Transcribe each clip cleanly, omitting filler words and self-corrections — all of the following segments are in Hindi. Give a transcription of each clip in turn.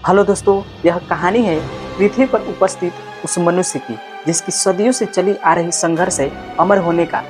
हेलो दोस्तों, यह कहानी है पृथ्वी पर उपस्थित उस मनुष्य की जिसकी सदियों से चली आ रही संघर्ष है अमर होने का।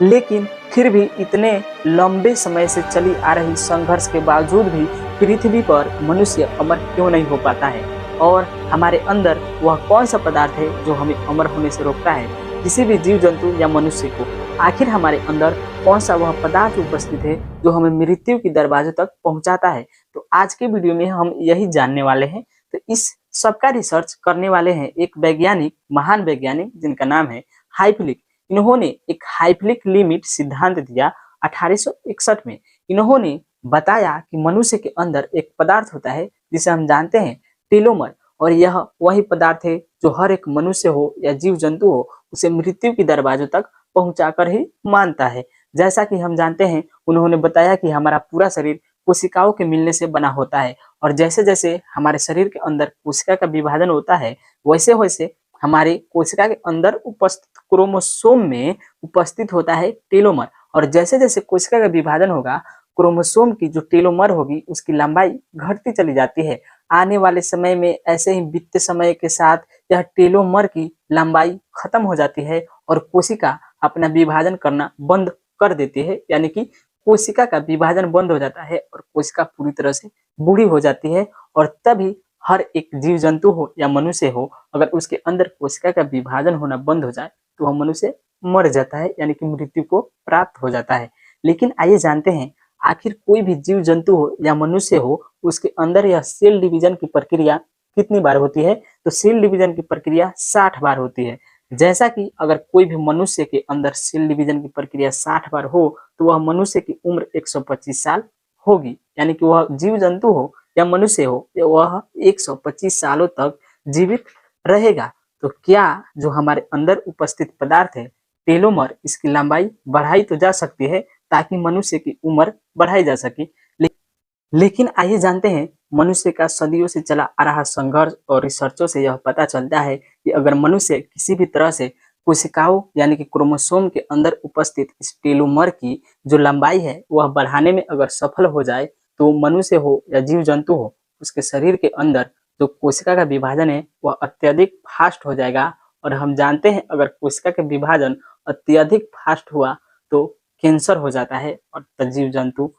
लेकिन फिर भी इतने लंबे समय से चली आ रही संघर्ष के बावजूद भी पृथ्वी पर मनुष्य अमर क्यों नहीं हो पाता है, और हमारे अंदर वह कौन सा पदार्थ है जो हमें अमर होने से रोकता है। किसी भी जीव जंतु या मनुष्य को आखिर हमारे अंदर कौन सा वह पदार्थ उपस्थित है जो हमें मृत्यु की दरवाजे तक पहुंचाता है। तो आज के वीडियो में हम यही जानने वाले हैं। तो इस सबका रिसर्च करने वाले हैं एक वैज्ञानिक, महान वैज्ञानिक जिनका नाम है हाइपलिक। इन्होंने एक हाइपलिक लिमिट सिद्धांत दिया 1861 में। इन्होंने बताया कि मनुष्य के अंदर एक पदार्थ होता है जिसे हम जानते हैं टेलोमर, और यह वही पदार्थ है जो हर एक मनुष्य हो या जीव जंतु हो उसे मृत्यु की दरवाजों तक पहुंचाकर ही मानता है। जैसा कि हम जानते हैं, उन्होंने बताया कि हमारा पूरा शरीर कोशिकाओं के मिलने से बना होता है, और जैसे जैसे हमारे शरीर के अंदर कोशिका का विभाजन होता है वैसे वैसे हमारे कोशिका के अंदर उपस्थित क्रोमोसोम में उपस्थित होता है टेलोमर, और जैसे जैसे कोशिका का विभाजन होगा क्रोमोसोम की जो टेलोमर होगी उसकी लंबाई घटती चली जाती है। आने वाले समय में ऐसे ही बीतते समय के साथ यह टेलोमर की लंबाई खत्म हो जाती है और कोशिका अपना विभाजन करना बंद कर देती है, यानी कि कोशिका का विभाजन बंद हो जाता है और कोशिका पूरी तरह से बूढ़ी हो जाती है। और तभी हर एक जीव जंतु हो या मनुष्य हो, अगर उसके अंदर कोशिका का विभाजन होना बंद हो जाए तो वह मनुष्य मर जाता है, यानी कि मृत्यु को प्राप्त हो जाता है। लेकिन आइए जानते हैं, आखिर कोई भी जीव जंतु हो या मनुष्य हो उसके अंदर यह सेल डिवीजन की प्रक्रिया कितनी बार होती है। तो सेल डिवीजन की प्रक्रिया 60 बार होती है। जैसा कि अगर कोई भी मनुष्य के अंदर सेल डिवीजन की प्रक्रिया 60 बार हो तो वह मनुष्य की उम्र 125 साल होगी, यानी कि वह जीव जंतु हो या मनुष्य हो वह 125 सालों तक जीवित रहेगा। तो क्या जो हमारे अंदर उपस्थित पदार्थ है टेलोमर, इसकी लंबाई बढ़ाई तो जा सकती है ताकि मनुष्य की उम्र बढ़ाई जा सके। लेकिन आइए जानते हैं, मनुष्य का सदियों से चला आ रहा संघर्ष और रिसर्चों से यह पता चलता है कि अगर मनुष्य किसी भी तरह से कोशिकाओं यानी कि क्रोमोसोम के अंदर उपस्थित इस टेलोमर की जो लंबाई है वह बढ़ाने में अगर सफल हो जाए तो मनुष्य हो या जीव जंतु हो उसके शरीर के अंदर जो कोशिका का विभाजन है वह अत्यधिक फास्ट हो जाएगा। और हम जानते हैं अगर कोशिका का विभाजन अत्यधिक फास्ट हुआ तो कैंसर हो जाता है और जीव जंतु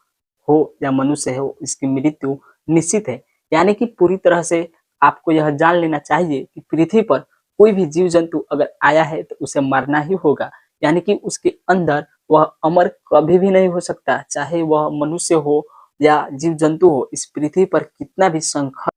हो या मनुष्य हो इसकी मृत्यु निश्चित है। यानी कि पूरी तरह से आपको यह जान लेना चाहिए कि पृथ्वी पर कोई भी जीव जंतु अगर आया है तो उसे मरना ही होगा, यानी कि उसके अंदर वह अमर कभी भी नहीं हो सकता, चाहे वह मनुष्य हो या जीव जंतु हो। इस पृथ्वी पर कितना भी संघर्ष